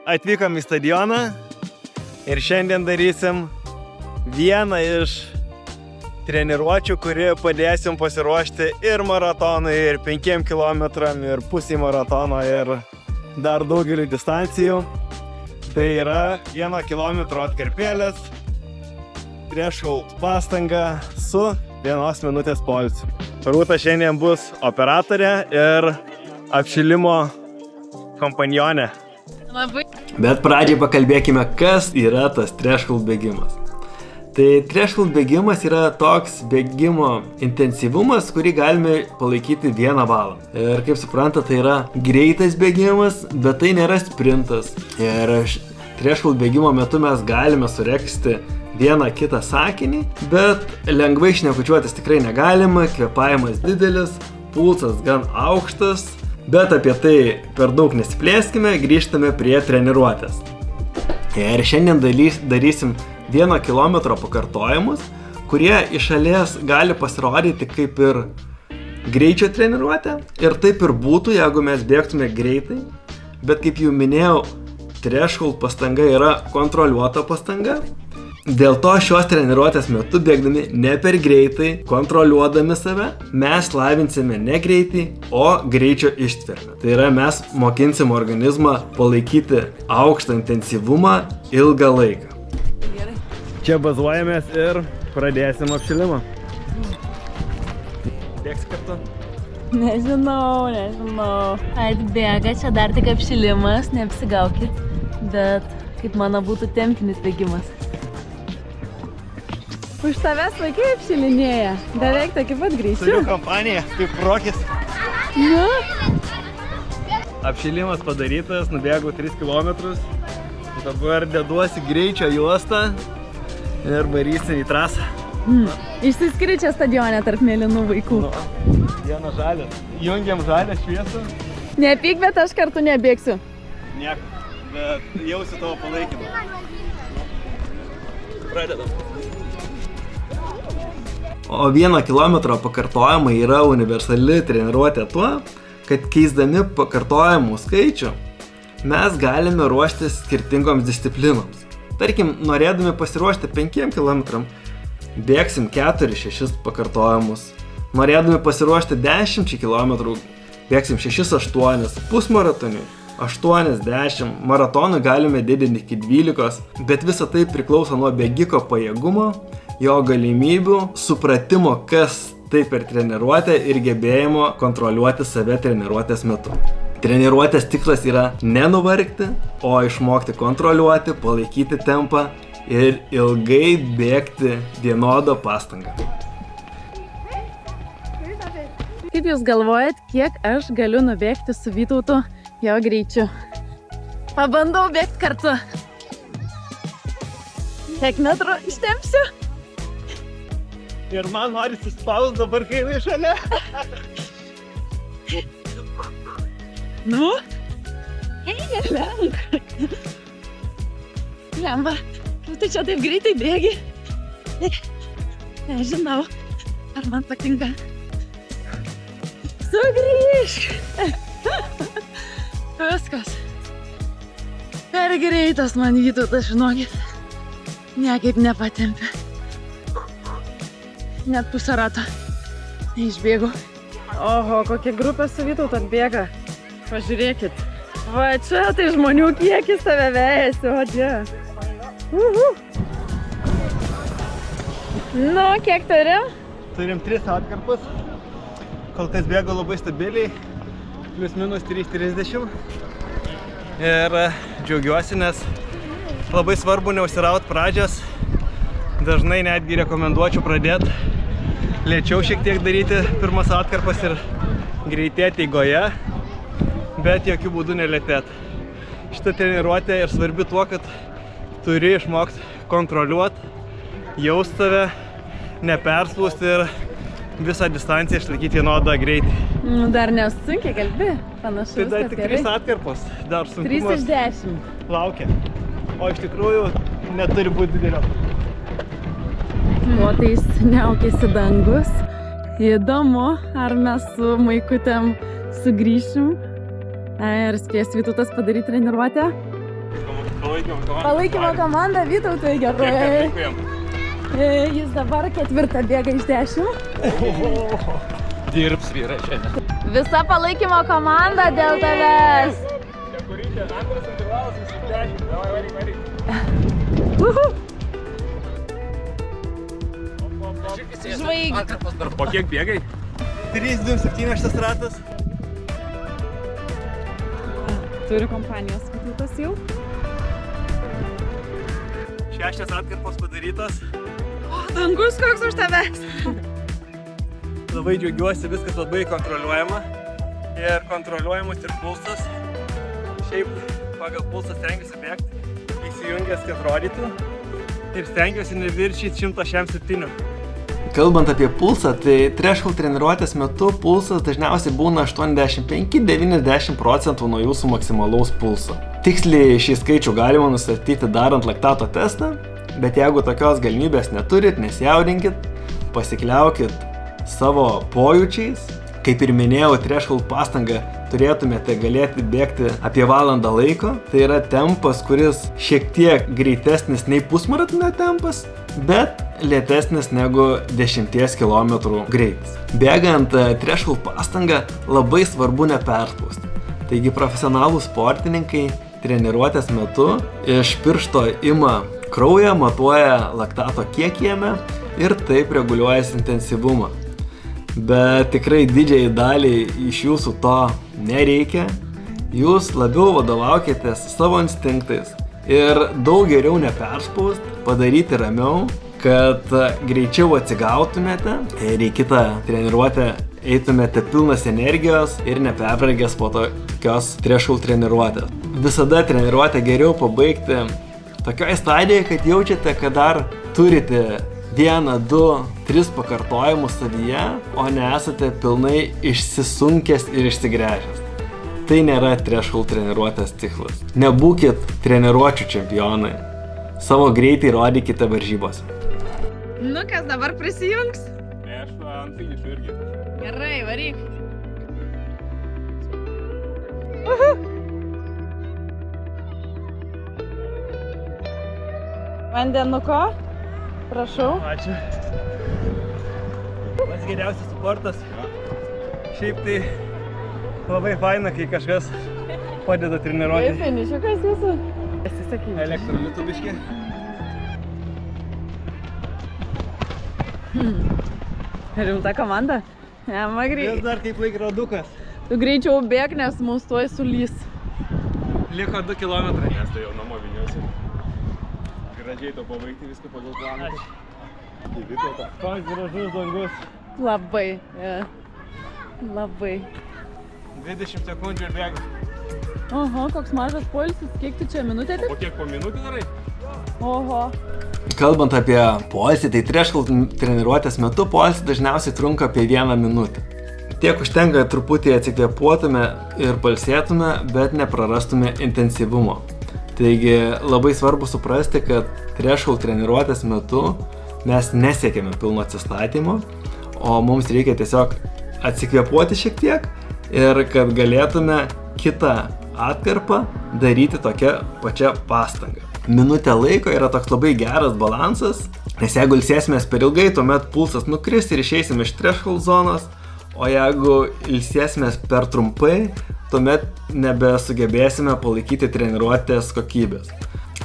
atvykom į stadioną ir šiandien darysim vieną iš treniruočių, kuri padės jums pasiruošti ir maratonui, ir 5 km, ir pusį maratono, ir dar daugelį distancijų. Tai yra 1 km atkarpėlės, threshold pastanga su 1 minutės poilsiu. Rūta šiandien bus operatorė ir apšilimo kompanionė. Labai. Bet pradžiai pakalbėkime, kas yra tas threshold bėgimas. Tai threshold bėgimas yra toks bėgimo intensyvumas, kurį galime palaikyti 1 valandą. Ir kaip supranta, tai yra greitas bėgimas, bet tai nėra sprintas. Ir threshold bėgimo metu mes galime suregzti vieną kitą sakinį, bet lengvai šnekučiuotis tikrai negalima, kvėpavimas didelis, pulsas gan aukštas, bet apie tai per daug nesiplėskime, grįžtame prie treniruotės. Ir šiandien darysim 1 km pakartojimus, kurie iš šalies gali pasirodyti kaip ir greičio treniruotė. Ir taip ir būtų, jeigu mes bėgtume greitai. Bet kaip jau minėjau, threshold pastanga yra kontroliuota pastanga. Dėl to šios treniruotės metu bėgdami ne per greitai, kontroliuodami save, mes lavinsime ne greitį, o greičio ištvermę. Tai yra, mes mokinsim organizmą palaikyti aukštą intensyvumą ilgą laiką. Čia bazuojamės ir pradėsim apšilimą. Bėgsi kartu? Nežinau. Atbėga, čia dar tik apšilimas, neapsigaukit. Bet kaip mano būtų tempinis bėgimas. Už tavęs vaikai apšilinėja. Beveik tokį pat greičiu. Turiu kompaniją, kaip Rokis. Nu? Apšilimas padarytas, nubėgau 3 km. Dabar deduosi greičio juostą ir varysim į trasą. Išsiskiri čia stadione tarp mėlynų vaikų. Vienas žalias. Jungiam žalią šviesą. Nepyk, bet aš kartu nebėgsiu. Nieko, bet jausiu tavo palaikymą. Pradedam. O 1 km pakartojimai yra universali treniruotė tuo, kad keisdami pakartojimų skaičių mes galime ruoštis skirtingoms disciplinoms. Tarkim, norėdami pasiruošti 5 km, bėgsim 4-6 pakartojimus. Norėdami pasiruošti 10 km, bėgsim 6-8, pusmaratoniui 8-10, maratonui galime didinti iki 12, bet visa tai priklauso nuo bėgiko pajėgumo, jo galimybių, supratimo, kas tai per treniruotę ir gebėjimo kontroliuoti save treniruotės metu. Treniruotės tikslas yra nenuvargti, o išmokti kontroliuoti, palaikyti tempą ir ilgai bėgti vienodą pastangą. Kaip jūs galvojat, kiek aš galiu nubėgti su Vytautu jo greičiu? Pabandau bėgti kartu. Kiek metrų ištempsiu? Ir man norisi spaust dabar, kai jinai šalia. Nu? Nelenk. Lemba, tu čia taip greitai bėgi. Nežinau, ar man patinka. Sugrįžk. Viskas. Per greitas man Vytautas, žinokit. Niekaip nepatempė. Net pusę rato neišbėgau. Oho, kokia grupė su Vytautu atbėga. Pažiūrėkit. Va čia tai žmonių kiekis tave vejasi, o čia. Nu, kiek turim? Turim 3 atkarpas. Kol kas bėgo labai stabiliai. Plius minus 3:30. Ir džiaugiuosi, nes labai svarbu neužsiraut pradžios. Dažnai netgi rekomenduočiau pradėti lėčiau šiek tiek daryti pirmas atkarpas ir greitėti eigoje, bet jokių būdų nelėtėti. Šitą treniruotę ir svarbi tuo, kad turi išmokti kontroliuoti, jausti save, neperspausti ir visą distanciją išlaikyti vienodą greitį. Dar nesunkiai kalbi, panašu. Tai dar tik 3 atkarpos, dar sunkumas 3 iš 10 laukia. O iš tikrųjų neturi būti didelio. O tais niaukiasi dangus. Įdomu, ar mes su Maikutėm sugrįšim ir spės Vytautas padaryti treniruotę. Palaikymo komanda Vytautui gerai. Jis dabar 4 bėga iš 10. Dirbs vyrai šiandien. Visa palaikymo komanda dėl tavęs. Antras intervalas visi 10. Davai, varyk. Žvaigždė. O kiek bėgai? 3-2-7 šitas ratas. Turi kompanijos Vytautas jau. 6 atkarpos padarytos. O, dangus koks už tavęs. Labai džiaugiuosi, viskas labai kontroliuojama. Ir kontroliuojamas ir pulsas. Šiaip pagal pulsą stengiuosi bėgti, įsijungęs, kad rodytų. Ir stengiuosi neviršyti 107. Kalbant apie pulsą, tai threshold treniruotės metu pulsas dažniausiai būna 85–90% nuo jūsų maksimalaus pulso. Tiksliai šį skaičių galima nustatyti darant laktato testą, bet jeigu tokios galimybės neturit, nesijaudinkit, pasikliaukit savo pojūčiais. Kaip ir minėjau, threshold pastangą turėtumėte galėti bėgti apie valandą laiko. Tai yra tempas, kuris šiek tiek greitesnis nei pusmaratonio tempas, bet lėtesnis negu 10 km greitis. Bėgant threshold pastangą labai svarbu neperspausti. Taigi profesionalūs sportininkai treniruotės metu iš piršto ima kraują, matuoja laktato kiekį jame ir taip reguliuojas intensyvumą. Bet tikrai didžiai daliai iš jūsų to nereikia. Jūs labiau vadovaukitės savo instinktais ir daug geriau neperspaust, padaryti ramiau, kad greičiau atsigautumėte ir į kitą treniruotę eitumėte pilnas energijos ir nepervargęs po tokios threshold treniruotės. Visada treniruotę geriau pabaigti tokioj stadijoje, kad jaučiate, kad dar turite 1, 2, 3 pakartojimus savyje, o nesate pilnai išsisunkęs ir išsigręžęs. Tai nėra threshold treniruotės tikslas. Nebūkit treniruočių čempionai. Savo greitį rodykite varžybose. Nu, kas dabar prisijungs? Ne, aš ant finišo irgi. Gerai, varyk. Vandenuko, prašau. Ačiū. Pats geriausias sportas. Šiaip tai labai faina, kai kažkas padeda treniruoti. Kaip finišiukas jūsų? Pasisakyti. Elektrolitų biškį. Rimta komanda? Ema greit. Vis dar kaip laikrodukas. Tu greičiau bėg, nes mums tuoj sulys. Liko 2 kilometrai. Nes tai jau namo viniuosi. Gražiai to pabaigti viską pagal planą. Koks gražus dangus. Labai, labai. 20 sekundžių ir bėga. Oho, koks mažas poilsis. Kiek tu čia minutė tik? O kiek po minutį darai? Oho. Kalbant apie poilsį, tai threshold treniruotės metu poilsį dažniausiai trunka apie 1 minutę. Tiek užtenka truputį atsikvėpuotume ir pailsėtume, bet neprarastume intensyvumo. Taigi labai svarbu suprasti, kad threshold treniruotės metu mes nesiekėme pilno atsistatymo, o mums reikia tiesiog atsikvėpuoti šiek tiek ir kad galėtume kitą atkarpą daryti tokią pačią pastangą. Minutė laiko yra toks labai geras balansas, nes jeigu ilsėsimės per ilgai, tuomet pulsas nukris ir išeisim iš threshold zonos, o jeigu ilsėsimės per trumpai, tuomet nebesugebėsime palaikyti treniruotės kokybės.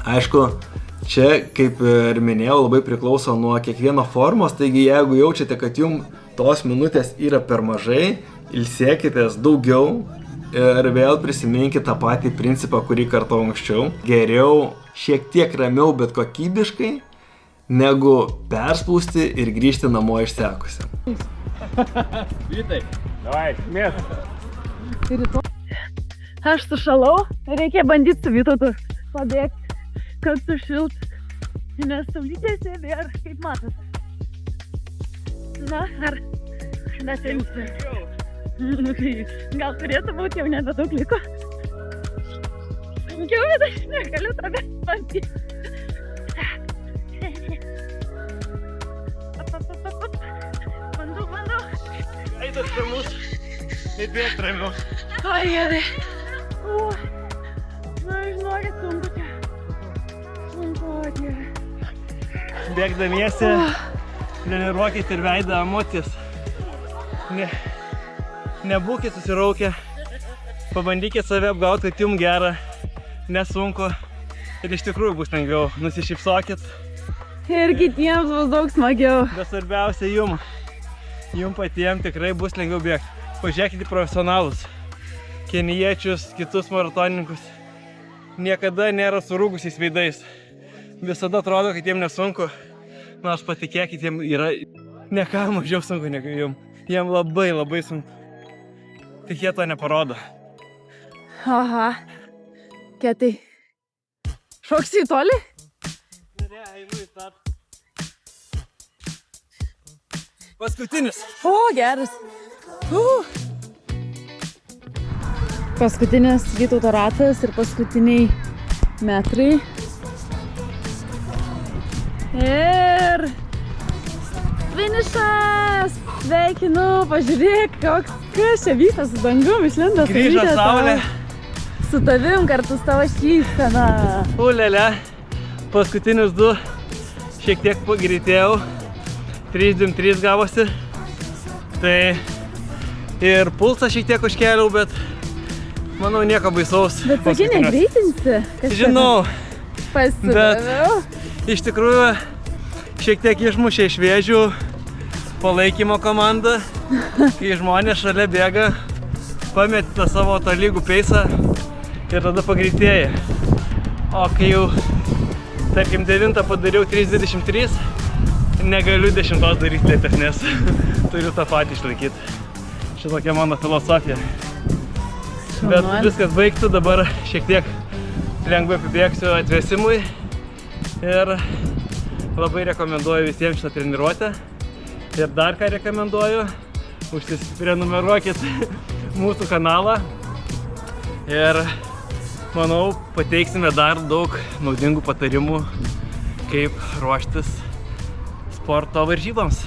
Aišku, čia, kaip ir minėjau, labai priklauso nuo kiekvieno formos, taigi jeigu jaučiate, kad jums tos minutės yra per mažai, ilsėkitės daugiau ir vėl prisiminkite tą patį principą, kurį kartau anksčiau. Geriau šiek tiek ramiau, bet kokybiškai, negu persplūsti ir grįžti namo išsekusiam. Vytai, davai, mės. Aš sušalau, reikia bandyti su Vytautu pabėgti, kad sušilt, nes saulytės nebėra, kaip matot. Na, ar nesensi? Gal turėtų būti jau nebedaug liko? Sunkiau, bet aš negaliu tada bandyti. Bandau. Eitas per mus, nebėgt ramiau. Oi, gerai. Na, žinokit, sunku čia. Bėgdamiesi, treniruokit ir veidą emocijas. Nebūkit susiraukę, pabandykit save apgauti, kad jums gera, nesunku ir iš tikrųjų bus lengviau. Nusišypsokit. Ir kitiems bus daug smagiau. Bet svarbiausia jums patiems tikrai bus lengviau bėgti. Pažiūrėkit į profesionalus, kenijiečius, kitus maratonininkus. Niekada nėra surūgusiais veidais. Visada atrodo, kad jiems nesunku. Nors patikėkit, jiems yra ne ką mažiau sunku negu jums. Jiems labai sunku. Tik jie to neparodo. Aha. Kietai. Šoksi į tolį? Ne, einu į startą. Paskutinis. O, geras. Paskutinis Vytauto ratas ir paskutiniai metrai. Ir finišas! Sveikinu, pažiūrėk, kas čia vyksta su dangum, išlindo Grįžo saulė. Su tavim kartu su tavo šypsena. Ulele, paskutinius 2 šiek tiek pagreitėjau. 3:23 gavosi. Tai ir pulsą šiek tiek užkėliau, bet manau nieko baisaus. Bet sakė, negreitinsi? Žinau, Pasidaviau. iš tikrųjų šiek tiek išmušė iš vėžių palaikymo komandą, kai žmonės šalia bėga, pameti tą savo tolygų peisą ir tada pagreitėja. O kai jau, tarkim, 9 padariau 3:23, negaliu 10 daryti lėtesnės. Turiu tą patį išlaikyti. Šitokia mano filosofija. Bet viskas baigtų, dabar šiek tiek lengvai apibėgsiu atvėsimui. Ir labai rekomenduoju visiems šitą treniruotę. Ir dar ką rekomenduoju, prenumeruokit mūsų kanalą. Ir manau, pateiksime dar daug naudingų patarimų, kaip ruoštis sporto varžyboms.